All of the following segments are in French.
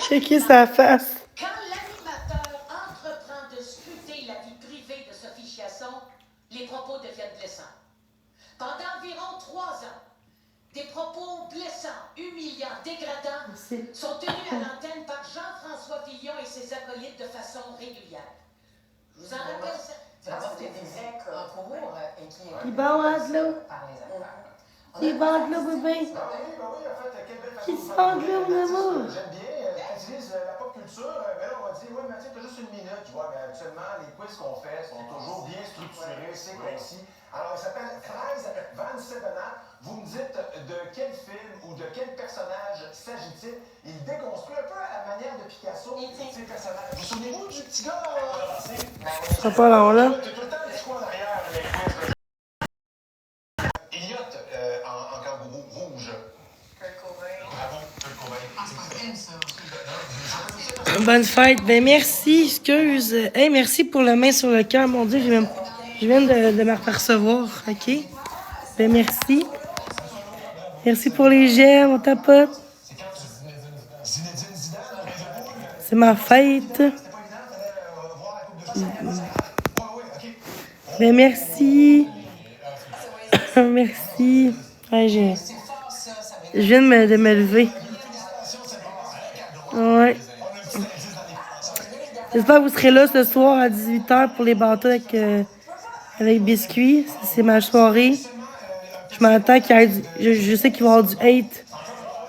Checker sa face. Quand l'animateur entreprend de scruter la vie privée de Sophie Chiasson, les propos deviennent blessants. Pendant environ 3 ans, des propos blessants, humiliants, dégradants sont tenus à l'antenne par Jean-François Fillon et ses acolytes de façon régulière. Je vous en rappelle ça. Vraiment, c'était des vrais concours et qui Il boit de l'eau. par les acteurs. Il boit de l'eau, bébé. Ben oui, en fait, quelle belle façon Qui de se faire fait de l'eau, maman. J'aime bien, tu utilises la pop culture, ben là, on va dire, oui, Mathieu, t'as juste 1 minute, tu vois, mais habituellement, les quiz qu'on fait sont toujours bien structurés, c'est concis. Alors, il s'appelle Fraise Van Sevenat. Vous me dites de quel film ou de quel personnage s'agit-il? Il déconstruit un peu à la manière de Picasso ces personnages. Vous souvenez-vous du petit gars? Ce sera pas long, là. T'as tout le temps un petit coin derrière les quiz. Elliot en kangourou rouge. Kurt Cobain. Bravo, Kurt Cobain. Ah, c'est pas vrai, ça. Bonne fête. Ben merci, excuse. Hey, merci pour la main sur le cœur. Mon Dieu, je viens de m'apercevoir. OK? Ben merci. Merci pour les gemmes, on tapote. C'est ma fête. Ben merci. Merci. Ouais, je viens de me lever. Ouais. J'espère que vous serez là ce soir à 18h pour les bateaux avec biscuits. C'est ma soirée. Je m'attends qu'il y ait je sais qu'il va y avoir du hate.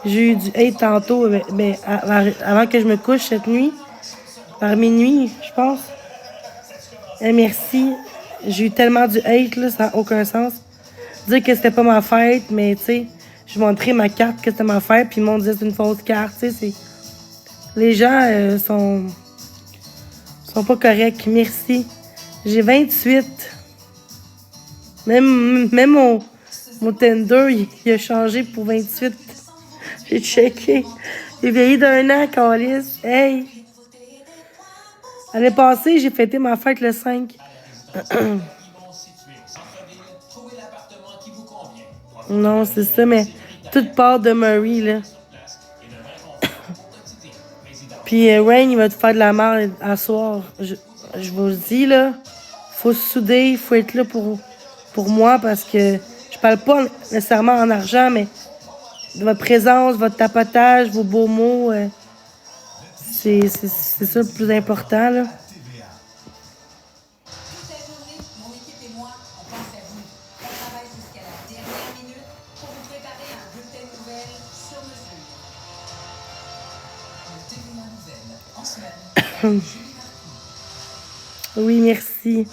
J'ai eu du hate tantôt, mais avant que je me couche cette nuit. Vers minuit, je pense. Et merci. J'ai eu tellement du hate, là, ça n'a aucun sens. Dire que c'était pas ma fête, mais tu sais, je montrais ma carte que c'était ma fête, puis le monde disait que c'est une fausse carte, tu sais. Les gens sont pas corrects. Merci. J'ai 28. Même mon Tinder, il a changé pour 28. J'ai checké. J'ai vieilli d'1 an, câlisse. Hey! L'année passée, j'ai fêté ma fête le 5. Non, c'est ça, mais toute part de Murray, là. Puis Rain, il va te faire de la merde à soir. Je vous le dis, là. Faut se souder, il faut être là pour moi parce que je parle pas nécessairement en argent, mais de votre présence, votre tapotage, vos beaux mots, c'est ça le plus important, là. Toute la journée, mon équipe et moi, on pense à vous. On travaille jusqu'à la dernière minute pour vous préparer un bulletin de nouvelles sur mesure. Le TVA Nouvelle, en semaine. Oui, merci.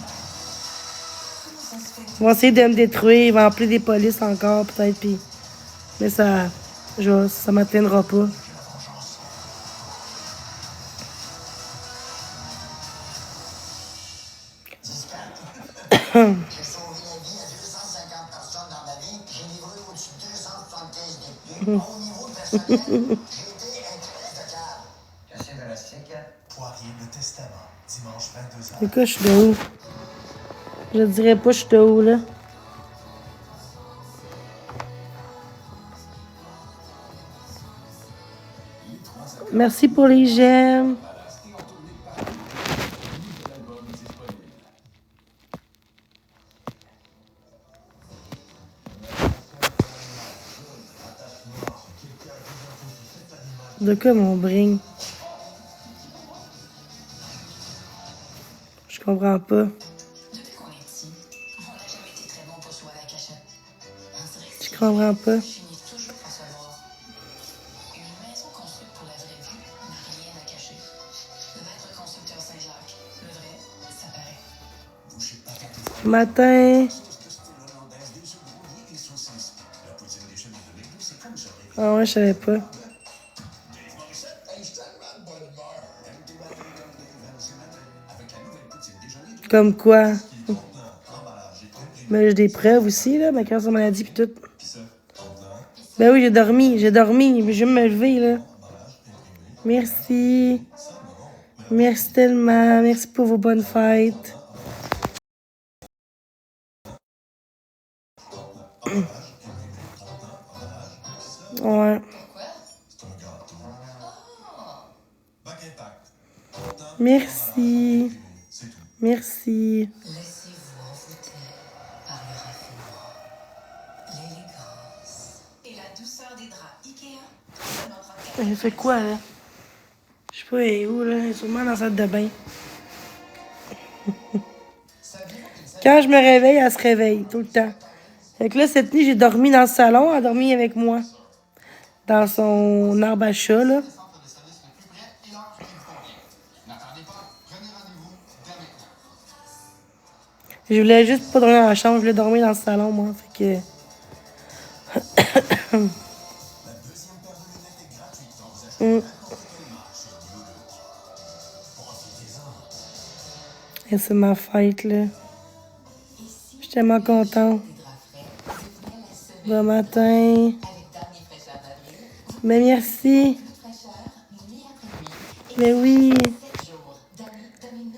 Ils vont essayer de me détruire, ils vont appeler des polices encore, peut-être, puis... Mais ça m'atteindra pas. J'ai sauvé la vie à 250 personnes dans ma vie, j'ai livré au-dessus de 275 détenus. Au niveau personnel, j'ai été un très de câble. Cachet drastique. Poirier le Testament, dimanche 22h. C'est quoi, je suis de où? Je dirais pas je suis de où, là. Merci pour les gemmes. De quoi mon bring? Je comprends pas. Depuis qu'on est petit, on n'a jamais été très bon pour jouer à la cachette. On dirait que Je comprends pas. finit toujours par se voir. Une maison construite pour la vraie vie n'a rien à cacher. Le maître constructeur Saint-Jacques, le vrai, ça paraît. Matin. Ah ouais, je savais pas. Comme quoi? Mais j'ai des preuves aussi, là, ma carte maladie pis tout. Ben oui, j'ai dormi, mais je vais me lever, là. Merci. Merci tellement, merci pour vos bonnes fêtes. Ouais. intact. Merci. C'est tout. Merci. Laissez-vous envoûter par le raffinement, l'élégance et la douceur des draps Ikea. Seulement 34. Elle fait quoi, là? Je sais pas, elle est où, là? Elle est sûrement dans la salle de bain. Quand je me réveille, elle se réveille, tout le temps. Fait que là, cette nuit, j'ai dormi dans le salon. Elle a dormi avec moi. Dans son arbre à chat, là. Je voulais juste pas dormir dans la chambre, je voulais dormir dans le salon, moi. Fait que... Et c'est ma fête, là. Je suis tellement contente. Bon matin. Ben merci. Ben oui.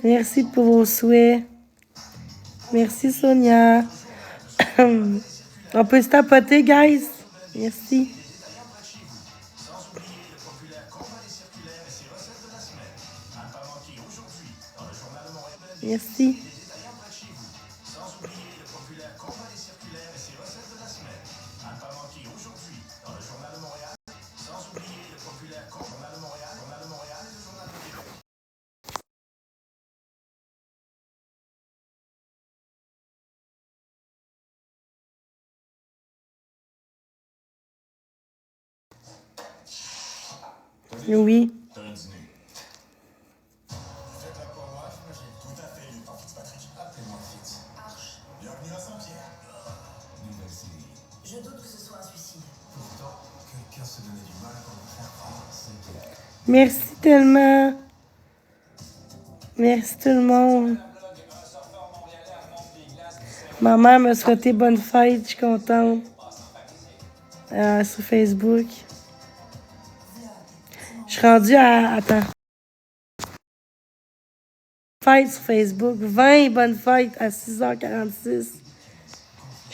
Merci pour vos souhaits. Merci, Sonia. On peut se tapoter, guys? Merci. Merci. Oui. T'as un dîner. Faites-le pour moi, j'imagine. Tout à fait, Lieutenant Fitzpatrick. Appelez-moi Fitz. Arche. Bienvenue à Saint-Pierre. Nouvelle série. Je doute que ce soit un suicide. Pourtant, quelqu'un se donnait du mal pour me faire croire. Saint-Pierre. Merci tellement. Merci tout le monde. Ma mère m'a souhaité bonne fête, je suis contente. Sur Facebook. Je suis rendue à... Attends. Fête sur Facebook. 20 bonnes fêtes à 6h46.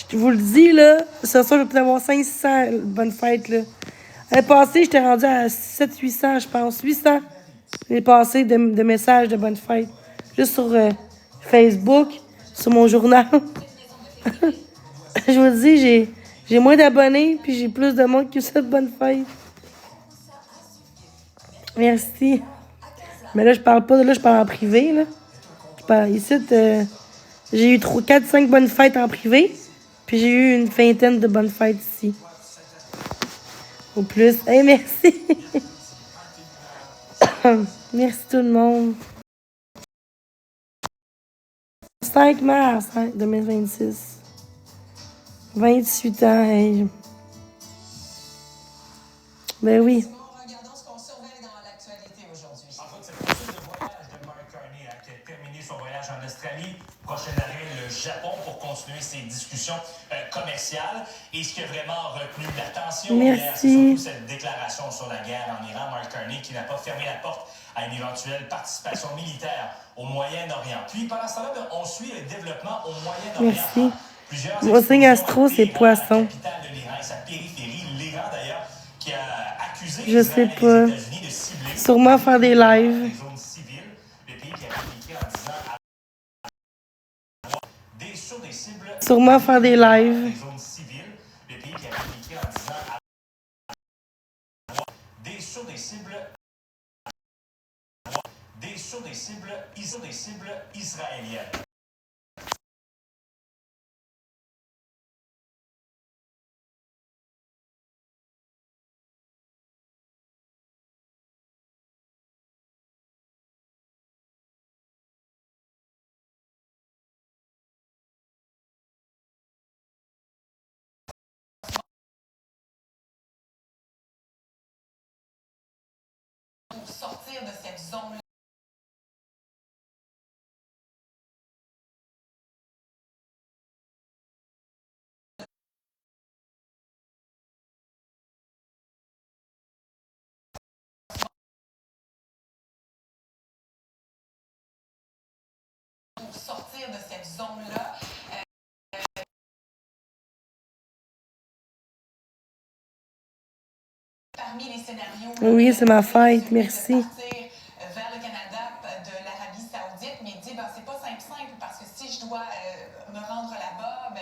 Je vous le dis, là. Ce soir, je vais peut-être avoir 500-600 bonnes fêtes, là. L'année passée, j'étais rendue à 700-800, je pense. 800. L'année passée de messages de bonnes fêtes. Juste sur Facebook, sur mon journal. Je vous le dis, j'ai moins d'abonnés, puis j'ai plus de monde qui me souhaite bonne fête. Merci. Mais là, je parle pas de là, je parle en privé, là. Je parle ici, j'ai eu 4-5 bonnes fêtes en privé, puis j'ai eu une vingtaine de bonnes fêtes ici. Au plus. Hey, merci. Merci tout le monde. 5 mars 2026. 28 ans, hey. Ben oui. Regardons ce qu'on surveille dans l'actualité aujourd'hui. En fait, c'est possible le voyage de Mark Carney qui a terminé son voyage en Australie. Prochain arrêt, le Japon, pour continuer ses discussions commerciales. Et ce qui a vraiment retenu l'attention hier, c'est surtout cette déclaration sur la guerre en Iran. Mark Carney qui n'a pas fermé la porte à une éventuelle participation militaire au Moyen-Orient. Puis, pendant ce temps-là, on suit le développement au Moyen-Orient. Merci. Mon signe astro, c'est poisson. Je sais pas. Sûrement faire des lives. Sûrement faire des lives. Des cibles israéliennes. Pour sortir de cette zone-là. Pour sortir de cette zone-là. Parmi les scénarios. Oui, c'est ma fête, merci.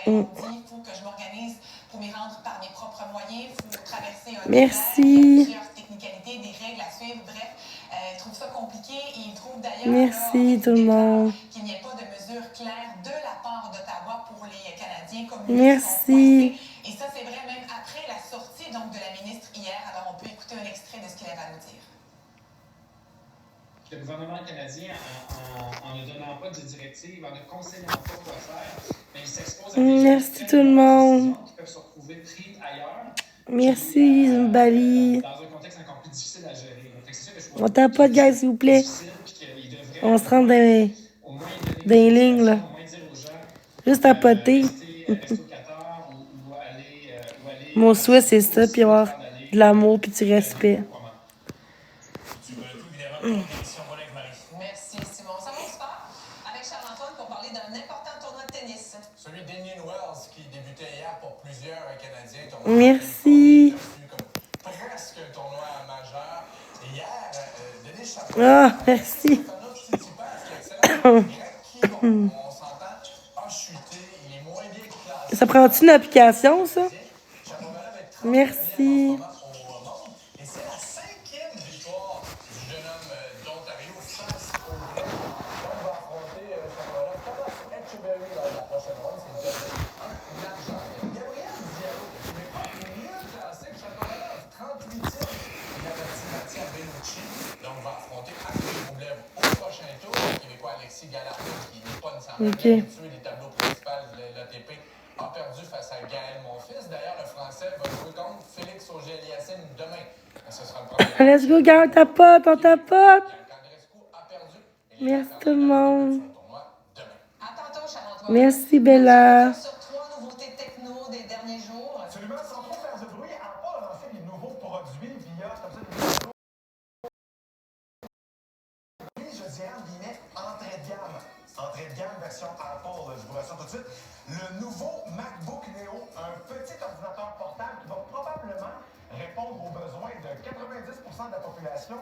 on dit, il faut que je m'organise pour m'y rendre par mes propres moyens, il faut traverser un Merci. désert, il y a plusieurs technicalités, des règles à suivre, bref, ils trouvent ça compliqué et ils trouvent d'ailleurs Merci tout le monde. qu'il n'y ait pas de mesures claires de la part d'Ottawa pour les Canadiens comme Merci. et ça, c'est vrai même après la sortie donc, de la ministre hier. Alors, on peut écouter un extrait de ce qu'elle avait à nous dire. Le gouvernement canadien, en ne donnant pas de directive, en ne conseillant pas quoi faire, mais il s'expose à des Merci tout le monde. qui peuvent se retrouver pris ailleurs. Merci, Bali. Dans un contexte encore plus difficile à gérer. Donc, c'est ça que je On tapote, guys, s'il vous plaît. On se rend dans les lignes, là. Juste tapoter. Mon souhait, c'est ça, puis avoir de l'amour puis du respect. Merci, Simon. Ça va se faire avec Charles-Antoine pour parler d'un important tournoi de tennis. Celui d'Indian Wells qui débutait hier pour plusieurs Canadiens. Merci. Presque un tournoi majeur. Et hier, Denis Chapeau. Ah, merci. On s'entend, a chuté. Il est moins bien classé. Ça prend-tu une application, ça? Merci. Et c'est la 5e victoire du jeune homme d'Ontario face au Blanc. On va affronter Chapovalov. Thomas Etcheverry dans la prochaine ronde. C'est déjà un argent. Gabriel Diallo, qui n'est pas mieux classé que Chapovalov. 38e. Il a battu Mathieu Bellucci. Donc, on va affronter André Roublev au prochain tour. Le Québécois Alexis Gallardo, qui n'est pas nécessairement habitué des tableaux principaux de l'ATP, a perdu face à Gaël Monfils. D'ailleurs, le Français va jouer contre Félix Auger-Aliassime demain. Ce sera le premier. Let's go, gars, on tapote, on tapote. Andreescu a perdu. Merci tout le monde. À tantôt, Charles-Antoine. Merci, Bella. Sur 3 nouveautés techno des derniers jours. Absolument, sans trop faire de bruit, Apple a lancé des nouveaux produits via, comme ça, des vidéos. Oui, je dirais, en guillemets, entrée de gamme. Entrée de gamme version Apple, je vous rassure tout de suite. Le nouveau MacBook Neo, un petit ordinateur portable qui va probablement répondre aux besoins de 90% de la population,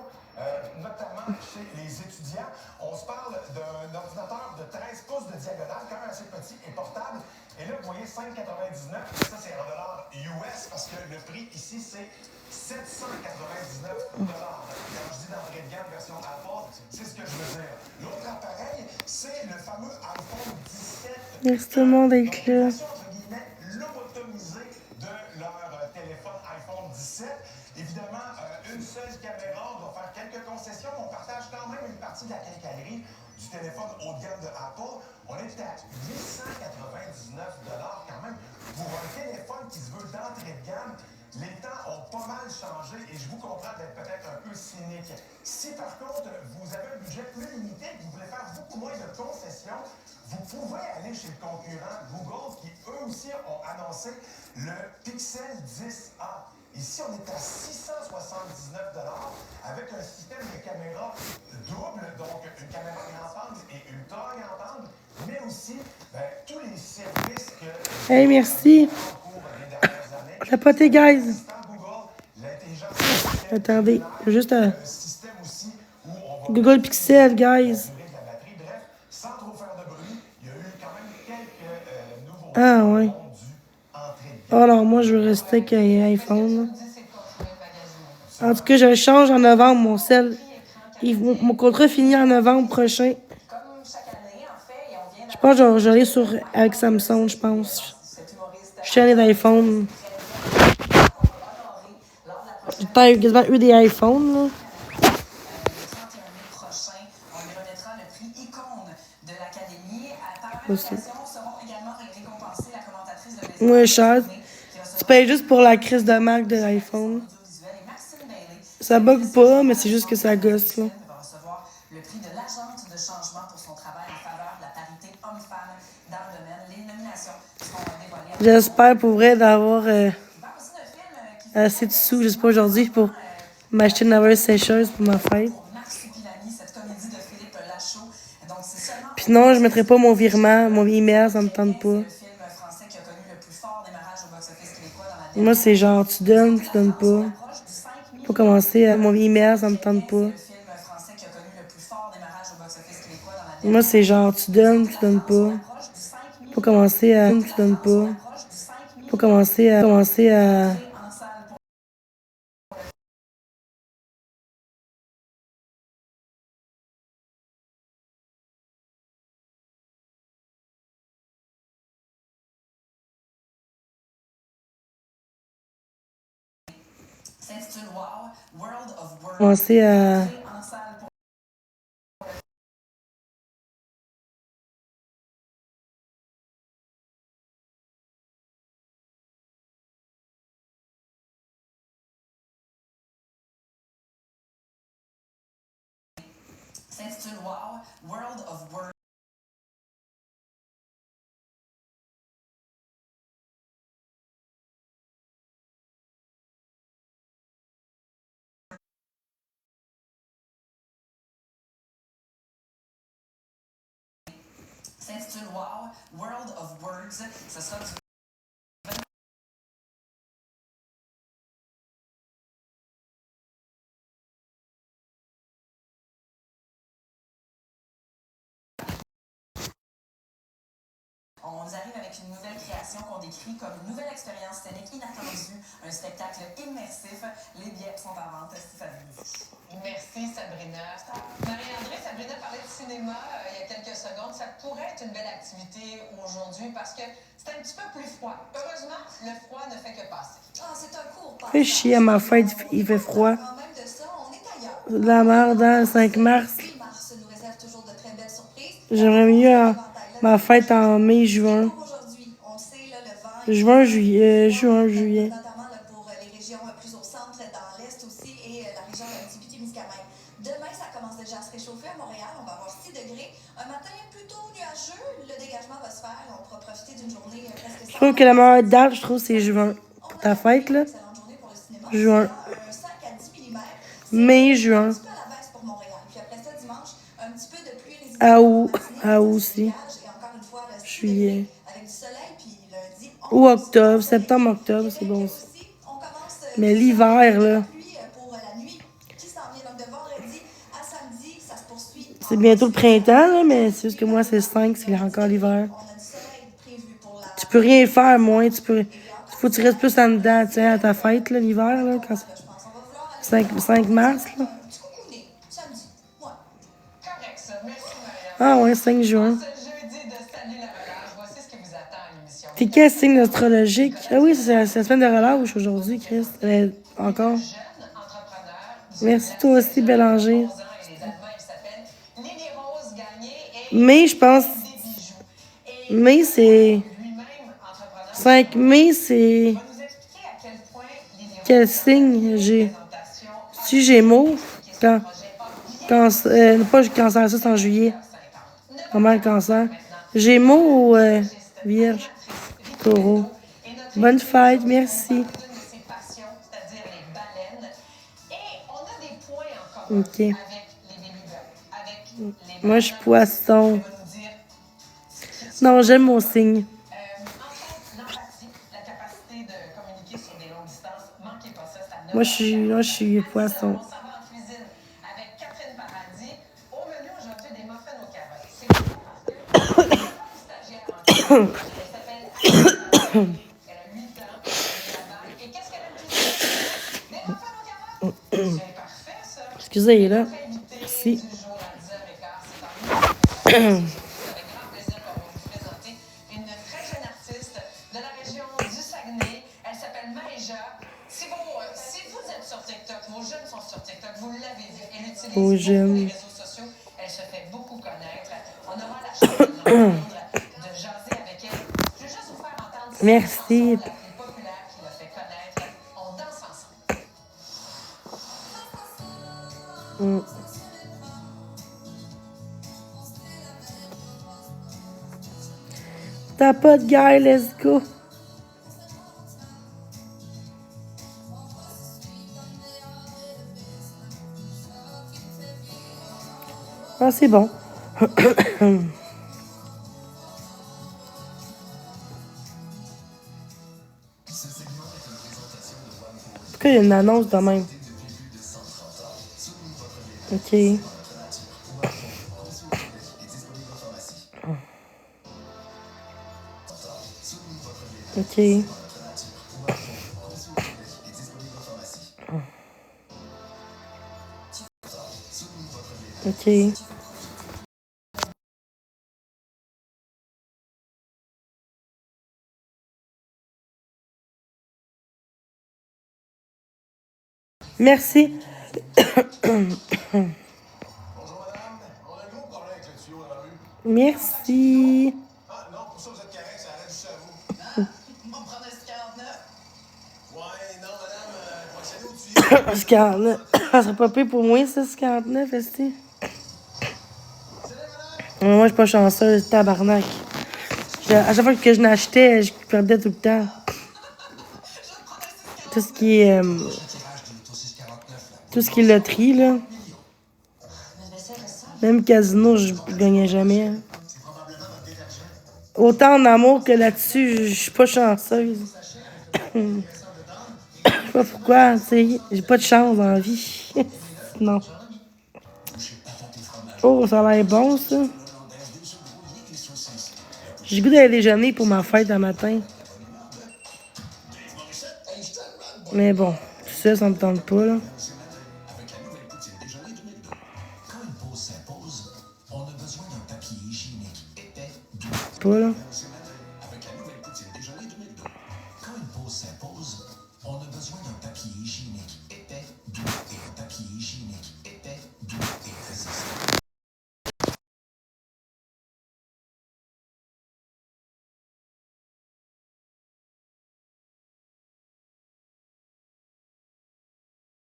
notamment chez les étudiants. On se parle d'un ordinateur de 13 pouces de diagonale, quand même assez petit et portable. Et là, vous voyez, 5,99 $, ça c'est en dollars US, parce que le prix ici, c'est 799 $. Quand je dis d'entrée de gamme version Apple, c'est ce que je veux dire. L'autre appareil, c'est le fameux iPhone 17. Merci tout le monde d'être là. Entre guillemets, lobotomisé de leur téléphone iPhone 17. Évidemment, une seule caméra, on va faire quelques concessions. On partage quand même une partie de la quincaillerie du téléphone haut de gamme de Apple. On est à 899 $ quand même pour un téléphone qui se veut d'entrée de gamme. Les temps ont pas mal changé et je vous comprends d'être peut-être un peu cynique. Si par contre vous avez un budget plus limité et que vous voulez faire beaucoup moins de concessions, vous pouvez aller chez le concurrent Google qui eux aussi ont annoncé le Pixel 10A. Ici, on est à 679 $ avec un système de caméra double, donc une caméra grand angle et ultra grand angle, mais aussi tous les services que Hey, merci. au cours des dernières années. Tapoter, guys. Google, l'intelligence artificielle, Attendez, juste un système aussi où on va Google Pixel, guys. mesurer de la batterie. Bref, sans trop faire de bruit, il y a eu quand même quelques nouveautés Ah, au ouais. monde du entrée de gamme. Oh non, moi, je veux rester avec un iPhone. En tout cas, je le change en novembre, mon sel. Mon contrat finit en novembre prochain. Comme chaque année, en fait, et on vient Je pense que j'aurai avec Samsung, je pense. Je suis allée d'iPhone. J'ai quasiment eu des iPhones, là. le 31 mai prochain, on lui remettra le prix Icône de l'Académie. Par la même Aussi. occasion, seront également récompensées la commentatrice de baseball Ouais, cher. qui va se Tu payes juste pour la crise de marque de l'iPhone. audiovisuel et Maxime Bailey. Ça bug pas, mais c'est juste que ça gosse, là. va recevoir le prix de l'agente de changement pour son travail en faveur de la parité homme-femme dans le domaine. Les nominations seront dévoilées. J'espère pour vrai d'avoir Il parle aussi d'un film qui assez de sous, je sais pas aujourd'hui, pour m'acheter une laveuse sécheuse pour ma fête. pour Marsupilami, cette comédie de Philippe Lachaud. Donc, c'est seulement Puis non, je mettrai pas mon virement, mon email, ça me tente pas. le film français qui a connu le plus fort démarrage au box-office québécois dans la Moi, c'est genre, tu donnes, tu donnes pas. approche du 5 000 Pour commencer, mon email, ça me tente pas. le film français qui a connu le plus fort démarrage au box-office québécois dans la Moi, c'est genre, tu donnes pas. approche du 5 000 Faut commencer à... Tu donnes pas. Faut commencer à... En salle pour s'intitule Wow, World of Words. Commencer à... En salle pour s'intitule Wow, World of Words. S'intitule Wow, World of Words. Ce sera du On arrive avec une nouvelle création qu'on décrit comme une nouvelle expérience scénique inattendue, un spectacle immersif. Les billets sont en vente si ça vous dit. Merci Sabrina. Marie-André, Sabrina parlait de cinéma il y a quelques secondes. Ça pourrait être une belle activité aujourd'hui parce que c'est un petit peu plus froid. Heureusement, le froid ne fait que passer. Ah, c'est un court passage. Fais chier à ma fête, il fait froid. Quand même de ça, on est ailleurs. De la merde, hein, le 5 mars. 8 mars nous réserve toujours de très belles surprises. J'aimerais mieux ma fête en mai, juin. Aujourd'hui, on le sait, là, le vent Juin, juillet. notamment là, pour les régions plus au centre, dans l'est aussi, et la région de Abitibi-Témiscamingue. Demain, ça commence déjà à se réchauffer à Montréal. On va avoir 6 degrés. Un matin plutôt nuageux. Le dégagement va se faire. On pourra profiter d'une journée presque Je trouve que la meilleure date, je trouve, c'est juin. Pour ta fête, là. excellente journée pour le cinéma. Juin. 5 à 10 mm. Mai, juin. Un petit peu à la baisse pour Montréal. Puis après ça, dimanche, un petit peu de pluie résiduelle. À août. À août aussi. Et encore une fois, le 6 Juillet. degrés avec du soleil. Puis lundi, Ou octobre, septembre, octobre, c'est bon aussi. on commence. Mais l'hiver, là, Pour la nuit qui s'en vient. Donc de vendredi à samedi, ça se poursuit. c'est bientôt le printemps, là, mais c'est juste que moi, c'est le 5, c'est encore l'hiver. On a du soleil prévu pour la. Tu peux rien faire, moins. Faut que tu restes plus en dedans, tu sais, à ta fête, là, l'hiver, là, quand Je pense on va vouloir aller 5 mars, là. un petit coucounet samedi. Ouais. Correct ça. Merci Marie-André. Ah ouais, 5 juin. Ce jeudi de Salut la relâche, voici ce qui vous attend à l'émission. T'es quel signe astrologique? Ah oui, c'est la semaine de relâche aujourd'hui, Chris. Encore. Jeune entrepreneur. Merci toi aussi, Bélanger. 11 ans et les Allemands, il s'appelle Lily Rose Gagné et Mais je pense. des bijoux. Et Mai, c'est. lui-même, entrepreneur, 5 mai, c'est. va nous expliquer à quel point Lily Rose Quel signe j'ai? présentation Si Gémeaux? Quand? projet Pas cancer, ça c'est en juillet. Comment le cancer? Gémeaux ou Vierge? Taureau. Bonne fête, merci. une de ses passions, c'est-à-dire les baleines. Et on a des points en commun Ok. avec les bébés, avec les Moi, je suis poisson. Elle va nous dire Non, j'aime mon signe. entre autres l'empathie, la capacité de communiquer sur des longues distances. Manquez pas ça, ça Moi, je suis poisson. On s'en va en cuisine avec Catherine Paradis. Au menu aujourd'hui, des muffins aux carottes. C'est cool parce que c'est une stagiaire en cuisine. Elle s'appelle Anne. Elle a 8 ans. Elle est là-bas. Et qu'est-ce qu'elle aime cuisiner? Des muffins aux carottes. C'est parfait, ça. Excusez, il est là. Notre invitée Merci. du jour à 10h15, c'est en avec grand plaisir qu'on va vous présenter une très jeune artiste de la région du Saguenay. Elle s'appelle Maïja. Si vous êtes sur TikTok, vos jeunes sont sur TikTok, vous l'avez vu. Elle utilise Vos beaucoup jeunes. les réseaux sociaux. Elle se fait beaucoup connaître. On aura la chance de jaser avec elle. Je veux juste vous faire entendre sa Merci. chanson la plus populaire qui l'a fait connaître. On danse ensemble. T'as pas de gueule, let's go. Ah, c'est bon. Pourquoi il y a une annonce de même? Ok. Ok. Ok. Merci. Merci. Ah non, pour ça vous êtes correct, ça arrête juste à vous. On va prendre un 49. Ouais, non, madame, procédez au tuyau. 49. Ça serait pas pire pour moi, ça, 49, est-ce moi, je suis pas chanceuse, tabarnak. À chaque fois que je n'achetais, je perdais tout le temps. Tout ce qui est... tout ce qui est loterie, là. Même casino, je gagnais jamais. Autant en amour que là-dessus, je suis pas chanceuse. Je sais pas pourquoi, tu sais. J'ai pas de chance dans la vie. Non. Oh, ça a l'air bon, ça. J'ai le goût d'aller déjeuner pour ma fête un matin. Mais bon, tout ça, ça me tente pas, là. Pas, là.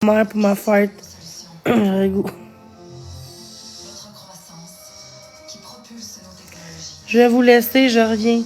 Mère pour ma fête. J'aurais goût. Je vais vous laisser, je reviens.